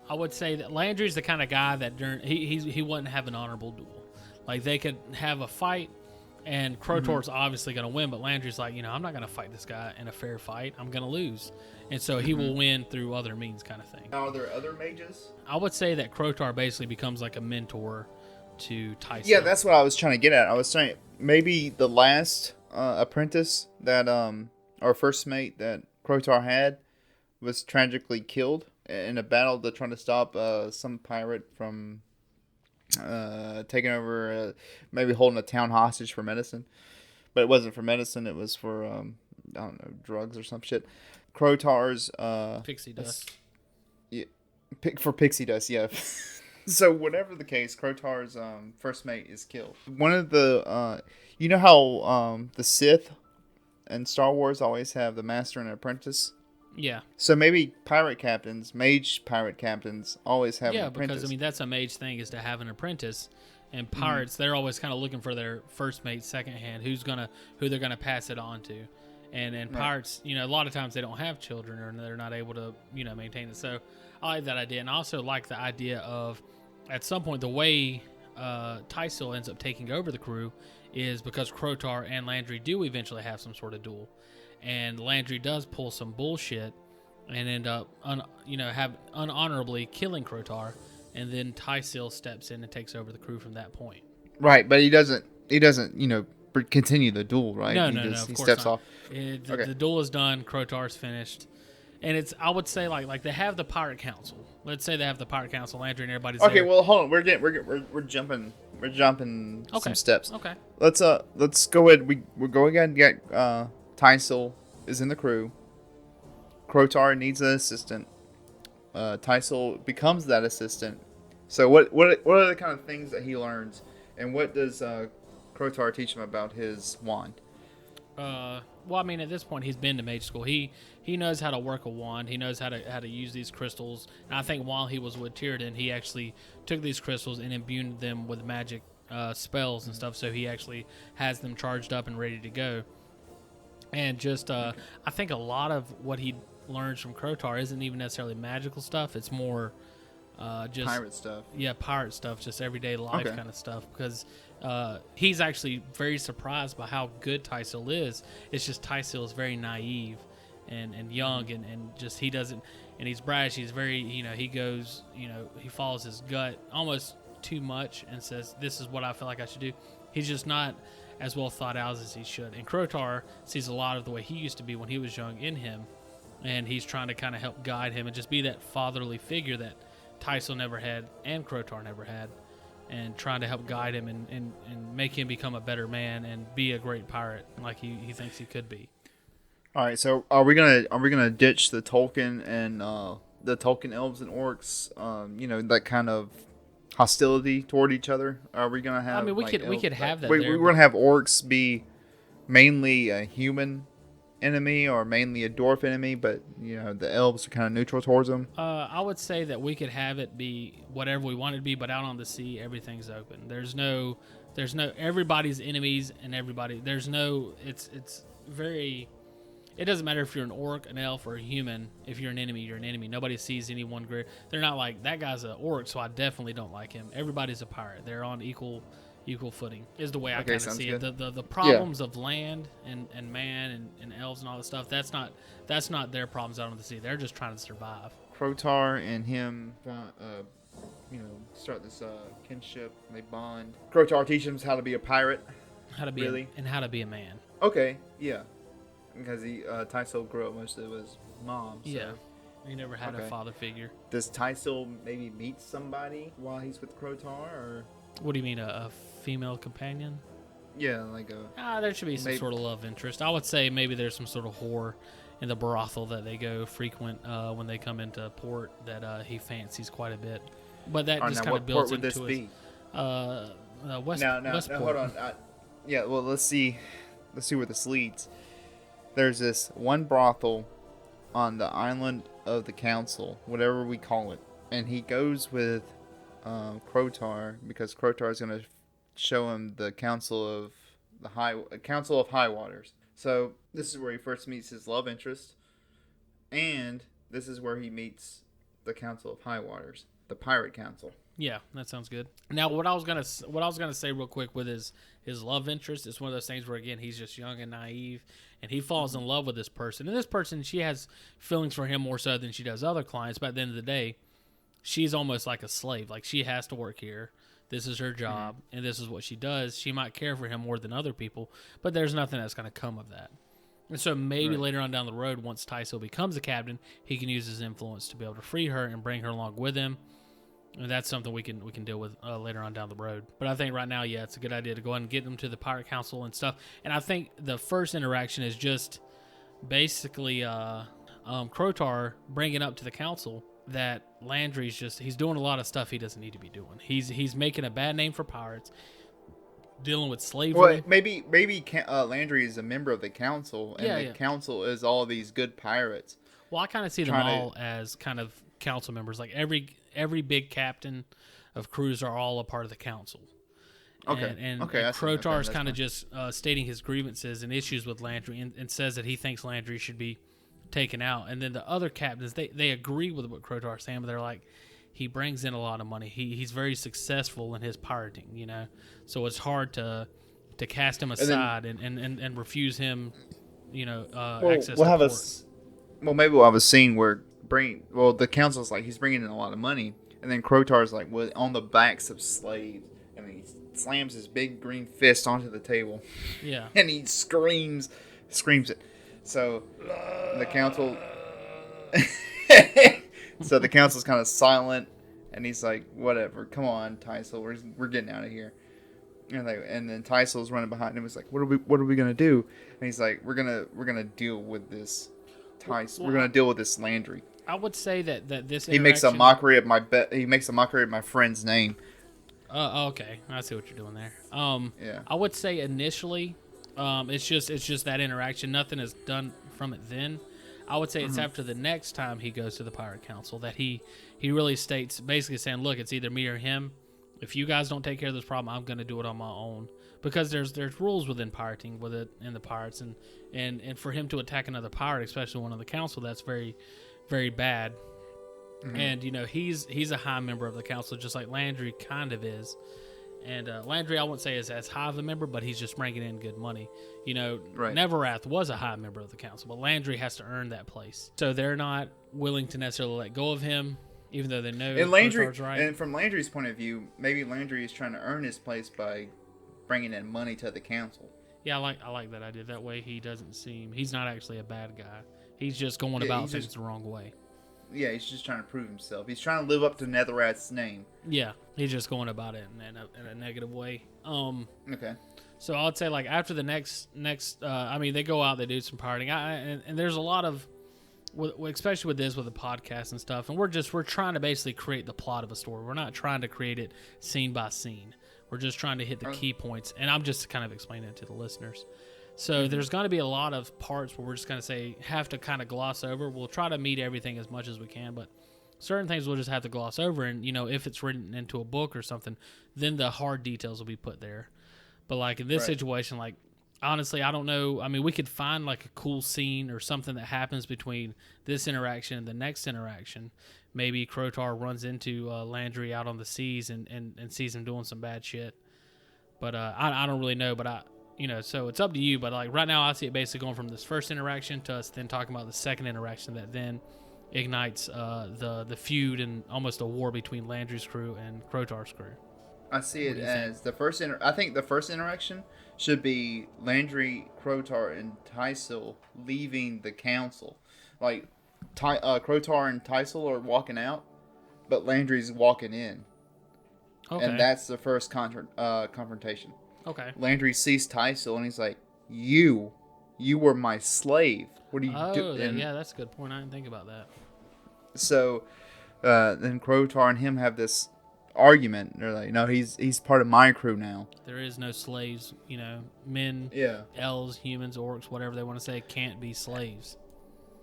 Speaker 2: I would say that Landry's the kind of guy that he wouldn't have an honorable duel. Like they could have a fight, and Krotor's obviously going to win, but Landry's like, I'm not going to fight this guy in a fair fight. I'm going to lose, and so he will win through other means, kind of thing.
Speaker 1: Are there other mages?
Speaker 2: I would say that Krotar basically becomes like a mentor to Tyson.
Speaker 1: Yeah, that's what I was trying to get at. I was saying maybe the last apprentice that or first mate that Krotar had was tragically killed in a battle to try to stop some pirate from taking over, maybe holding a town hostage for medicine. But it wasn't for medicine, it was for I don't know, drugs or some shit. Krotar's
Speaker 2: pixie dust.
Speaker 1: for pixie dust, yeah. So whatever the case, Krotar's first mate is killed. One of the you know how the Sith in Star Wars always have the master and apprentice?
Speaker 2: Yeah.
Speaker 1: So maybe mage pirate captains always have an apprentice.
Speaker 2: Because that's a mage thing, is to have an apprentice. And pirates, they're always kind of looking for their first mate, second hand, who they're gonna pass it on to. And pirates, a lot of times they don't have children, or they're not able to, maintain it. So I like that idea, and I also like the idea of, at some point, the way Tysil ends up taking over the crew is because Krotar and Landry do eventually have some sort of duel, and Landry does pull some bullshit and end up, unhonorably killing Krotar, and then Tysil steps in and takes over the crew from that point.
Speaker 1: Right, but he doesn't, continue the duel, right?
Speaker 2: No,
Speaker 1: He
Speaker 2: of course
Speaker 1: steps
Speaker 2: not.
Speaker 1: off.
Speaker 2: The duel is done. Krotar's finished, and I would say like they have the pirate council. Let's say they have the pirate council. Landry and everybody's
Speaker 1: Okay,
Speaker 2: there.
Speaker 1: well, hold on. We're jumping some steps.
Speaker 2: Okay.
Speaker 1: Let's go ahead. We're going ahead and get Tysil is in the crew. Krotar needs an assistant. Tysil becomes that assistant. So what are the kind of things that he learns, and what does Krotar teach him about his wand?
Speaker 2: At this point, he's been to mage school. He knows how to work a wand. He knows how to use these crystals. And I think while he was with Tyrden, he actually took these crystals and imbued them with magic spells and stuff. So he actually has them charged up and ready to go. And I think a lot of what he learns from Krotar isn't even necessarily magical stuff. It's more just
Speaker 1: Pirate stuff.
Speaker 2: Yeah, pirate stuff, just everyday life kind of stuff. Because he's actually very surprised by how good Tysil is. It's just Tysil is very naive and young, and just he doesn't, and he's brash. He's very, he goes, he follows his gut almost too much and says, "This is what I feel like I should do." He's just not as well thought out as he should. And Krotar sees a lot of the way he used to be when he was young in him, and he's trying to kind of help guide him and just be that fatherly figure that Tysil never had and Krotar never had, and trying to help guide him and make him become a better man and be a great pirate like he thinks he could be.
Speaker 1: All right, so are we gonna ditch the Tolkien and the Tolkien elves and orcs? That kind of hostility toward each other. Are we gonna have?
Speaker 2: We could have that.
Speaker 1: We're gonna have orcs be mainly a human enemy or mainly a dwarf enemy, but the elves are kind of neutral towards them.
Speaker 2: I would say that we could have it be whatever we want it to be, but out on the sea, everything's open. There's no everybody's enemies and everybody. It's very. It doesn't matter if you're an orc, an elf, or a human. If you're an enemy, you're an enemy. Nobody sees anyone great. They're not like, that guy's an orc, so I definitely don't like him. Everybody's a pirate. They're on equal footing, is the way I kind of see
Speaker 1: good.
Speaker 2: it. The problems of land and man and elves and all that stuff, that's not their problems out on the sea. They're just trying to survive.
Speaker 1: Krotar and him, start this kinship. They bond. Krotar teaches him how to be a pirate.
Speaker 2: How to be and how to be a man.
Speaker 1: Okay, yeah. Because Tysil grew up mostly with his mom. So.
Speaker 2: Yeah, he never had a father figure.
Speaker 1: Does Tysil maybe meet somebody while he's with Krotar, or?
Speaker 2: What do you mean, a female companion?
Speaker 1: Yeah, like a
Speaker 2: There should be some
Speaker 1: maybe,
Speaker 2: sort of love interest. I would say maybe there's some sort of whore in the brothel that they go frequent when they come into port that he fancies quite a bit. But that
Speaker 1: or
Speaker 2: just
Speaker 1: now,
Speaker 2: kind of
Speaker 1: what port
Speaker 2: builds
Speaker 1: would this
Speaker 2: into his
Speaker 1: be? Now,
Speaker 2: Westport.
Speaker 1: hold on. Yeah, well, let's see where this leads. There's this one brothel on the island of the council, whatever we call it, and he goes with Crotar because Crotar is going to show him the council of high waters. So this is where he first meets his love interest, and this is where he meets the council of high waters, the pirate council.
Speaker 2: Yeah, that sounds good. Now, what I was gonna say real quick with his love interest, it's one of those things where again he's just young and naive, and he falls in love with this person. And this person, she has feelings for him more so than she does other clients. But at the end of the day, she's almost like a slave. Like she has to work here. This is her job, and this is what she does. She might care for him more than other people, but there's nothing that's going to come of that. And so maybe later on down the road, once Tyso becomes a captain, he can use his influence to be able to free her and bring her along with him. And that's something we can deal with later on down the road. But I think right now, yeah, it's a good idea to go ahead and get them to the Pirate Council and stuff. And I think the first interaction is just basically Crotar bringing up to the council that Landry's he's doing a lot of stuff he doesn't need to be doing. He's making a bad name for pirates, dealing with slavery.
Speaker 1: Well, maybe Landry is a member of the council, and the council is all these good pirates.
Speaker 2: Well, I kind of see them all as kind of council members. Like every big captain of crews are all a part of the council.
Speaker 1: Okay.
Speaker 2: And Crotar is kind of just stating his grievances and issues with Landry, and says that he thinks Landry should be taken out. And then the other captains, they agree with what Crotar is saying, but they're like, he brings in a lot of money. He's very successful in his pirating, you know. So it's hard to cast him aside and refuse him, you know, access to port.
Speaker 1: Maybe we'll have a scene where the council's like, he's bringing in a lot of money, and then Crotar's like, well, on the backs of slaves, and he slams his big green fist onto the table.
Speaker 2: Yeah.
Speaker 1: And he screams it. So the council, the council's kind of silent, and he's like, whatever, come on, Tyso, we're getting out of here. And then Tyso's running behind him. He's like, what are we gonna do? And he's like, we're gonna deal with this. We're gonna deal with this Landry.
Speaker 2: I would say that this
Speaker 1: he makes a mockery of my friend's name.
Speaker 2: Okay, I see what you're doing there.
Speaker 1: Yeah.
Speaker 2: I would say initially, it's just that interaction. Nothing is done from it then. I would say it's after the next time he goes to the Pirate Council that he really states, basically saying, look, it's either me or him. If you guys don't take care of this problem, I'm going to do it on my own. Because there's rules within pirating with it and the pirates, and for him to attack another pirate, especially one of the council, that's very, very bad. Mm-hmm. And you know he's a high member of the council, just like Landry kind of is. And Landry, I won't say is as high of a member, but he's just bringing in good money. You know, Neverath was a high member of the council, but Landry has to earn that place. So they're not willing to necessarily let go of him, even though they know Crotar's right.
Speaker 1: And from Landry's point of view, maybe Landry is trying to earn his place by bringing in money to the council.
Speaker 2: Yeah, I like that idea. That way he's not actually a bad guy. He's just going about things the wrong way.
Speaker 1: Yeah, he's just trying to prove himself. He's trying to live up to Netherrath's name.
Speaker 2: Yeah, he's just going about it in a negative way.
Speaker 1: Okay.
Speaker 2: So I'd say like after the next, I mean, they go out, they do some pirating, and there's a lot of, especially with the podcast and stuff, and we're trying to basically create the plot of a story. We're not trying to create it scene by scene. We're just trying to hit the key points, and I'm just kind of explaining it to the listeners. So there's going to be a lot of parts where we're just going to have to kind of gloss over. We'll try to meet everything as much as we can, but certain things we'll just have to gloss over. And, you know, if it's written into a book or something, then the hard details will be put there. But, like, in this situation, like, honestly, I don't know. I mean, we could find, like, a cool scene or something that happens between this interaction and the next interaction. Maybe Crotar runs into Landry out on the seas and sees him doing some bad shit. But I don't really know, but so it's up to you, but like right now I see it basically going from this first interaction to us then talking about the second interaction that then ignites the feud and almost a war between Landry's crew and Crotar's crew.
Speaker 1: I see it as the first. I think the first interaction should be Landry, Crotar, and Tysil leaving the council. Like Crotar and Tysil are walking out, but Landry's walking in. Okay. And that's the first confrontation.
Speaker 2: Okay.
Speaker 1: Landry sees Tysil and he's like, you were my slave. What are you
Speaker 2: Oh,
Speaker 1: doing?
Speaker 2: yeah, that's a good point. I didn't think about that.
Speaker 1: So then Krotar and him have this argument. They're like, no, he's part of my crew now.
Speaker 2: There is no slaves, men,
Speaker 1: Yeah.
Speaker 2: elves, humans, orcs, whatever they want to say, can't be slaves.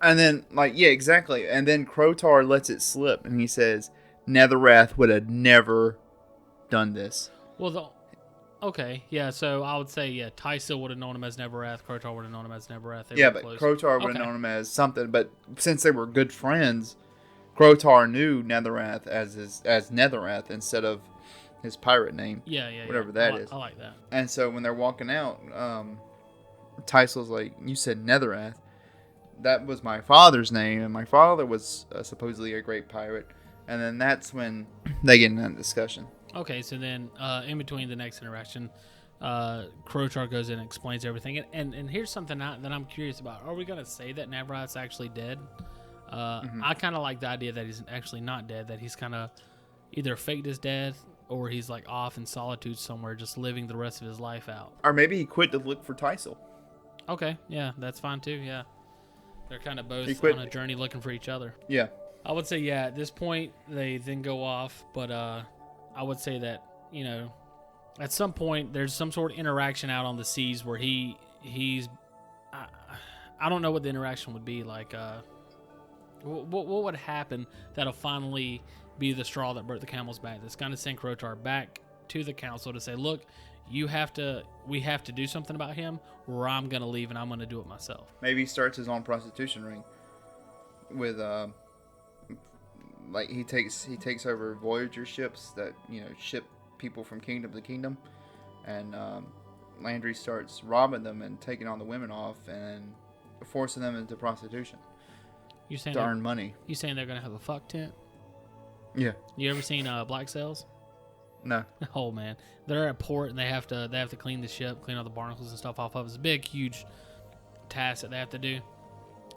Speaker 1: And then, yeah, exactly. And then Krotar lets it slip, and he says, Netherrath would have never done this.
Speaker 2: Well, okay, yeah, so I would say, yeah, Tysil would have known him as Neverrath, Krotar would have known him as Neverrath.
Speaker 1: Yeah, but
Speaker 2: close.
Speaker 1: Krotar would have
Speaker 2: Okay.
Speaker 1: known him as something. But since they were good friends, Krotar knew Netherrath as Netherrath instead of his pirate name.
Speaker 2: Yeah.
Speaker 1: Whatever that is.
Speaker 2: I like that.
Speaker 1: And so when they're walking out, Tysil's like, you said Netherrath. That was my father's name, and my father was supposedly a great pirate. And then that's when they get in that discussion.
Speaker 2: Okay, so then in between the next interaction, Krotar goes in and explains everything. And here's something that I'm curious about. Are we going to say that Neverrath's actually dead? I kind of like the idea that he's actually not dead, that he's kind of either faked his death or he's like off in solitude somewhere just living the rest of his life out.
Speaker 1: Or maybe he quit to look for Tysil.
Speaker 2: Okay, yeah, that's fine too, yeah. They're kind of both
Speaker 1: quit.
Speaker 2: on a journey looking for each other.
Speaker 1: Yeah.
Speaker 2: I would say, yeah, at this point, they then go off, but I would say that, at some point, there's some sort of interaction out on the seas where he's... I don't know what the interaction would be like. What would happen that'll finally be the straw that broke the camel's back? That's going to send Krotar back to the council to say, look, we have to do something about him, or I'm going to leave and I'm going to do it myself.
Speaker 1: Maybe he starts his own prostitution ring with like he takes over Voyager ships that ship people from kingdom to kingdom, and Landry starts robbing them and taking all the women off and forcing them into prostitution to earn money.
Speaker 2: You saying they're going to have a fuck tent?
Speaker 1: Yeah.
Speaker 2: You ever seen Black Sails?
Speaker 1: No.
Speaker 2: Oh man, they're at port and they have to clean the ship, clean all the barnacles and stuff off of it. It's a big, huge task that they have to do.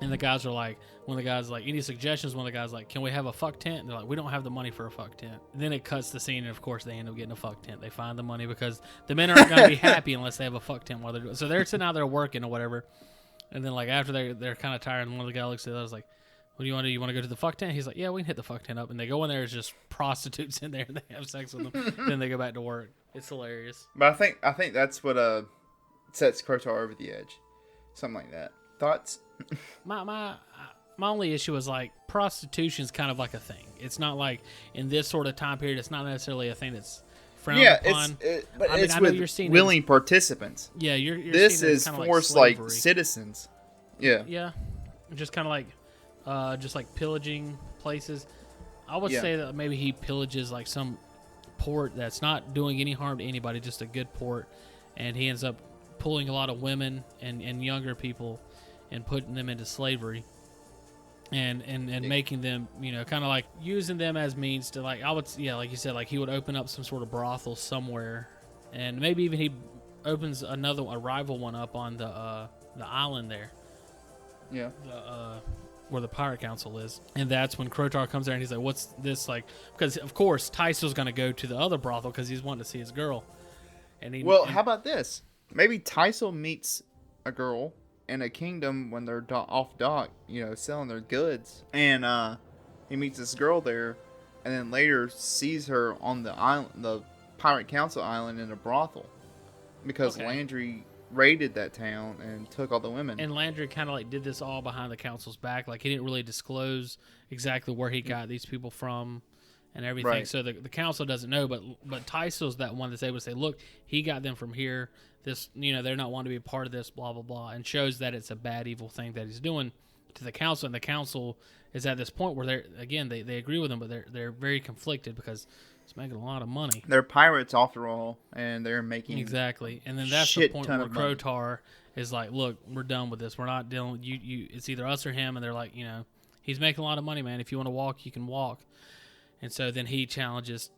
Speaker 2: And the guys are like, one of the guys like, any suggestions? One of the guys like, can we have a fuck tent? And they're like, we don't have the money for a fuck tent. And then it cuts the scene, and of course they end up getting a fuck tent. They find the money because the men aren't going to be happy unless they have a fuck tent while they're doing it. So they're sitting out there working or whatever. And then like after they're kind of tired, and one of the guys looks at the other, like, what do you want to do? You want to go to the fuck tent? He's like, yeah, we can hit the fuck tent up. And they go in there, it's just prostitutes in there, and they have sex with them. Then they go back to work. It's hilarious.
Speaker 1: But I think that's what sets Krotar over the edge. Something like that. Thoughts?
Speaker 2: My only issue is like prostitution's kind of like a thing. It's not like in this sort of time period. It's not necessarily a thing that's frowned upon.
Speaker 1: But
Speaker 2: I mean,
Speaker 1: it's
Speaker 2: I know
Speaker 1: with
Speaker 2: you're seeing
Speaker 1: willing participants.
Speaker 2: Yeah, you're
Speaker 1: This
Speaker 2: seeing it as
Speaker 1: is
Speaker 2: kinda
Speaker 1: forced
Speaker 2: like,
Speaker 1: like citizens. Yeah.
Speaker 2: Yeah, just kind of like, just like pillaging places. I would
Speaker 1: Yeah.
Speaker 2: say that maybe he pillages like some port that's not doing any harm to anybody, just a good port, and he ends up pulling a lot of women and younger people and putting them into slavery. And making them, kind of like using them as means to like, like you said, like he would open up some sort of brothel somewhere, and maybe even he opens a rival one up on the island there.
Speaker 1: Yeah.
Speaker 2: Where the pirate council is, and that's when Krotar comes there and he's like, "What's this like?" Because of course Tysil's gonna go to the other brothel because he's wanting to see his girl.
Speaker 1: How about this? Maybe Tysil meets a girl in a kingdom when they're off dock, selling their goods, and he meets this girl there, and then later sees her on the island, the pirate council island, in a brothel, because Landry raided that town and took all the women.
Speaker 2: And Landry kind of like did this all behind the council's back. Like he didn't really disclose exactly where he got these people from and everything.
Speaker 1: Right.
Speaker 2: So the council doesn't know, but Tysil's that one that's able to say, look, he got them from here. This, they're not wanting to be a part of this, blah, blah, blah, and shows that it's a bad, evil thing that he's doing to the council. And the council is at this point where they agree with him, but they're very conflicted because it's making a lot of money.
Speaker 1: They're pirates after all, and they're making
Speaker 2: exactly. And then that's the point where Krotar is like, "Look, we're done with this. We're not dealing with you. It's either us or him." And they're like, he's making a lot of money, man. If you want to walk, you can walk. And so then he challenges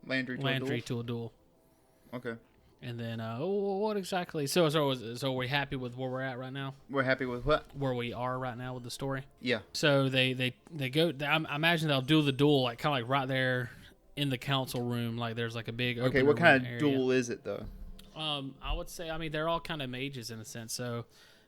Speaker 2: Landry to a duel.
Speaker 1: Okay.
Speaker 2: And then what exactly? So are we happy with where we're at right now?
Speaker 1: We're happy with what?
Speaker 2: Where we are right now with the story.
Speaker 1: Yeah.
Speaker 2: So they go. I imagine they'll do the duel like kind of like right there in the council room. Like there's like a big
Speaker 1: Okay,
Speaker 2: open
Speaker 1: what kind of
Speaker 2: area.
Speaker 1: duel is it though?
Speaker 2: I would say, I mean, they're all kind of mages in a sense, so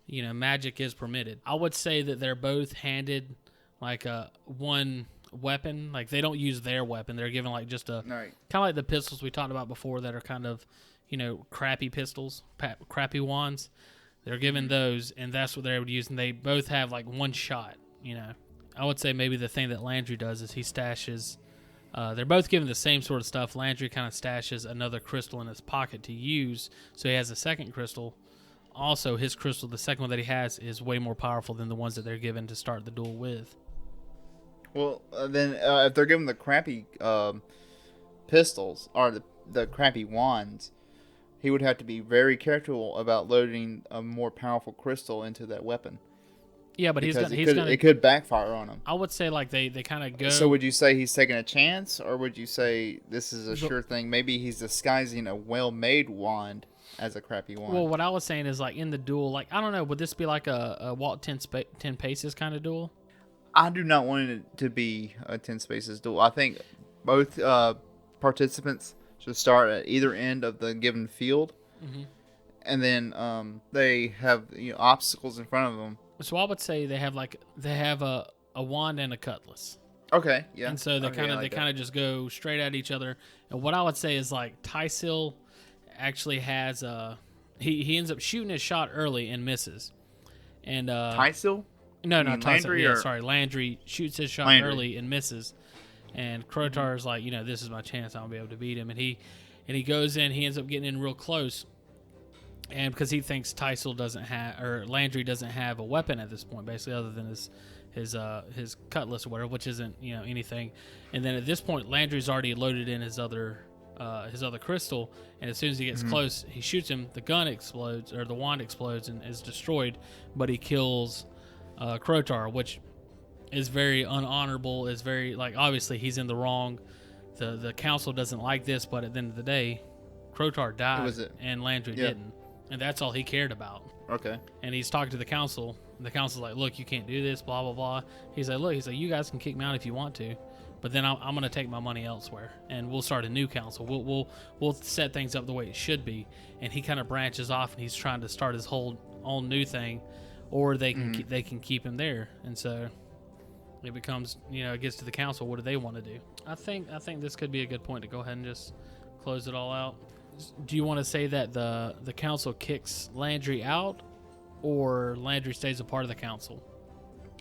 Speaker 2: magic is permitted. I would say that they're both handed like one weapon. Like they don't use their weapon; they're given like just a
Speaker 1: Right.
Speaker 2: kind of like the pistols we talked about before that are kind of crappy pistols, crappy wands. They're given those, and that's what they're able to use. And they both have like one shot. I would say maybe the thing that Landry does is he stashes. They're both given the same sort of stuff. Landry kind of stashes another crystal in his pocket to use, so he has a second crystal. Also, his crystal, the second one that he has, is way more powerful than the ones that they're given to start the duel with.
Speaker 1: Well, then if they're given the crappy pistols or the crappy wands, he would have to be very careful about loading a more powerful crystal into that weapon.
Speaker 2: Yeah, but
Speaker 1: it could backfire on him.
Speaker 2: I would say like they kind of go.
Speaker 1: So would you say he's taking a chance, or would you say this is a sure thing? Maybe he's disguising a well-made wand as a crappy wand.
Speaker 2: Well, what I was saying is like in the duel, like I don't know, would this be like a walk 10 paces kind of duel?
Speaker 1: I do not want it to be a 10 spaces duel. I think both participants should start at either end of the given field, and then they have obstacles in front of them.
Speaker 2: So I would say they have a wand and a cutlass.
Speaker 1: Okay, yeah.
Speaker 2: And so they kind of just go straight at each other. And what I would say is like Tysil actually has he ends up shooting his shot early and misses. And
Speaker 1: Tysil?
Speaker 2: No, not
Speaker 1: Landry.
Speaker 2: Yeah, sorry, Landry shoots his shot early and misses. And Krotar's like, this is my chance. I'll be able to beat him. And he goes in. He ends up getting in real close. And because he thinks Tysil doesn't have, or Landry doesn't have a weapon at this point, basically, other than his cutlass or whatever, which isn't anything. And then at this point, Landry's already loaded in his other crystal, and as soon as he gets close, he shoots him. The gun explodes, or the wand explodes, and is destroyed. But he kills Krotar, which is very unhonorable. Is very obviously he's in the wrong. The council doesn't like this, but at the end of the day, Krotar died, and Landry didn't. And that's all he cared about.
Speaker 1: Okay.
Speaker 2: And he's talking to the council. The council's like, look, you can't do this, blah, blah, blah. He's like, you guys can kick me out if you want to, but then I'm going to take my money elsewhere, and we'll start a new council. We'll set things up the way it should be. And he kind of branches off, and he's trying to start his whole own new thing, or they can keep him there. And so it becomes, it gets to the council. What do they want to do? I think this could be a good point to go ahead and just close it all out. Do you want to say that the council kicks Landry out, or Landry stays a part of the council?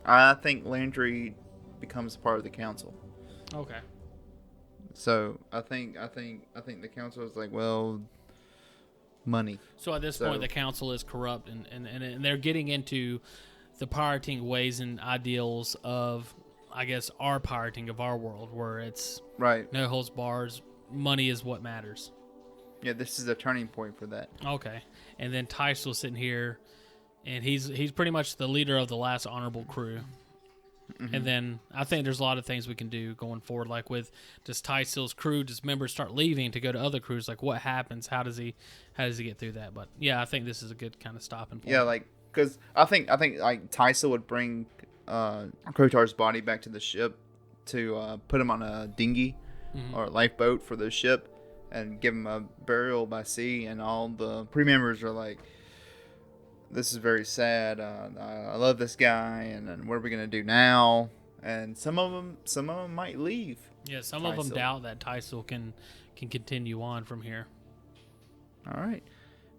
Speaker 1: I think Landry becomes a part of the council.
Speaker 2: Okay.
Speaker 1: So I think the council is like, well, money.
Speaker 2: So at this point, the council is corrupt, and they're getting into the pirating ways and ideals of, I guess, our pirating of our world, where it's no holds bars, money is what matters.
Speaker 1: Yeah, this is a turning point for that.
Speaker 2: Okay. And then Tysil's sitting here, and he's pretty much the leader of the last honorable crew. Mm-hmm. And then I think there's a lot of things we can do going forward, like with just Tysil's crew, just members start leaving to go to other crews. Like, what happens? How does he get through that? But yeah, I think this is a good kind of stopping point.
Speaker 1: Yeah, because I think like Tysil would bring Krotar's body back to the ship to put him on a dinghy or a lifeboat for the ship, and give him a burial by sea. And all the crew members are like, this is very sad. I love this guy, and what are we gonna do now? And some of them might leave.
Speaker 2: Yeah, some of them doubt that Tysil can continue on from here.
Speaker 1: All right,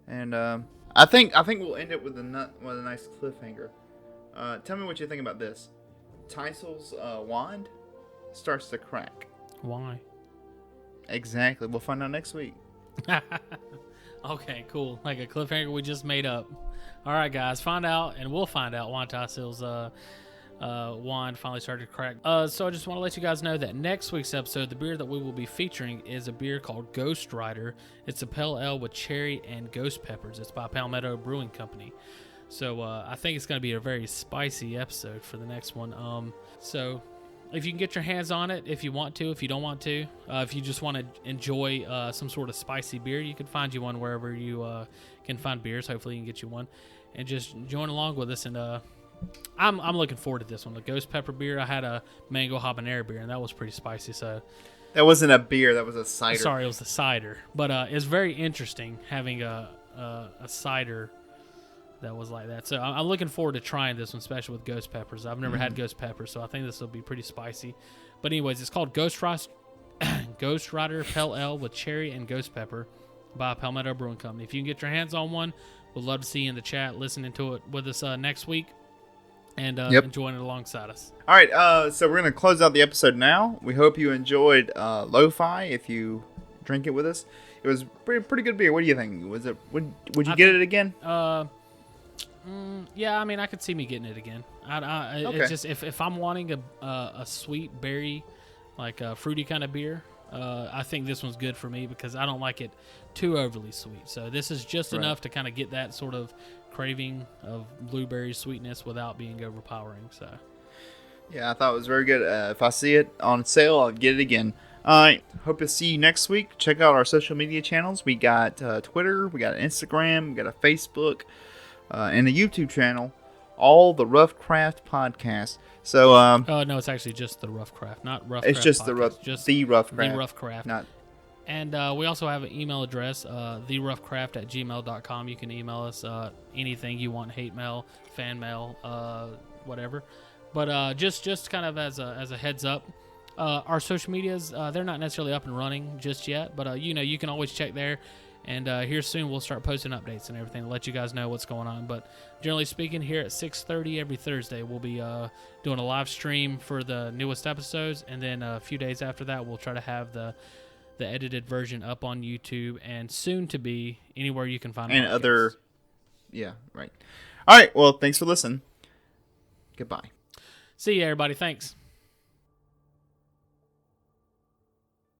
Speaker 1: and I think we'll end it with a nice cliffhanger. Tell me what you think about this. Tysil's wand starts to crack.
Speaker 2: Why?
Speaker 1: Exactly. We'll find out next week.
Speaker 2: Okay, cool. Like a cliffhanger we just made up. All right, guys, we'll find out why Tysil's wand finally started to crack. So I just want to let you guys know that next week's episode, the beer that we will be featuring is a beer called Ghost Rider. It's a pale ale with cherry and ghost peppers. It's by Palmetto Brewing Company. So I think it's going to be a very spicy episode for the next one. So if you can get your hands on it, if you want to, if you don't want to, if you just want to enjoy some sort of spicy beer, you can find you one wherever you can find beers. Hopefully you can get you one and just join along with us. And I'm looking forward to this one. The ghost pepper beer, I had a mango habanero beer, and that was pretty spicy. So
Speaker 1: That wasn't a beer. That was a cider.
Speaker 2: Sorry, it was the cider. But it's very interesting having a cider that was like that. So I'm looking forward to trying this one, especially with ghost peppers. I've never had ghost peppers, so I think this will be pretty spicy. But anyways, it's called Ghost Rider Pale Ale with cherry and ghost pepper by Palmetto Brewing Company. If you can get your hands on one, we'd love to see you in the chat listening to it with us next week and enjoying it alongside us.
Speaker 1: All right, so we're going to close out the episode now. We hope you enjoyed Lo-Fi if you drink it with us. It was pretty good beer. What do you think? Was it? Would you get it again?
Speaker 2: Yeah, I mean, I could see me getting it again.
Speaker 1: Okay.
Speaker 2: It's just if I'm wanting a sweet berry, like a fruity kind of beer, I think this one's good for me because I don't like it too overly sweet. So this is just enough to kind of get that sort of craving of blueberry sweetness without being overpowering. So
Speaker 1: yeah, I thought it was very good. If I see it on sale, I'll get it again. All right, hope to see you next week. Check out our social media channels. We got Twitter, we got Instagram, we got a Facebook, and a YouTube channel. All the Rough Craft Podcast. So
Speaker 2: no, it's actually just the Rough Craft, not Rough
Speaker 1: it's
Speaker 2: Craft
Speaker 1: just
Speaker 2: Podcast,
Speaker 1: the Rough
Speaker 2: just
Speaker 1: the Rough Craft.
Speaker 2: The Rough Craft.
Speaker 1: Not
Speaker 2: And we also have an email address, theroughcraft@gmail.com. You can email us anything you want, hate mail, fan mail, whatever. But just kind of as a heads up, our social medias, they're not necessarily up and running just yet, but you can always check there. And here soon we'll start posting updates and everything to let you guys know what's going on. But generally speaking, here at 6:30 every Thursday, we'll be doing a live stream for the newest episodes. And then a few days after that, we'll try to have the edited version up on YouTube and soon to be anywhere you can find
Speaker 1: and
Speaker 2: podcasts.
Speaker 1: other. Yeah, right. All right. Well, thanks for listening. Goodbye.
Speaker 2: See you, everybody. Thanks.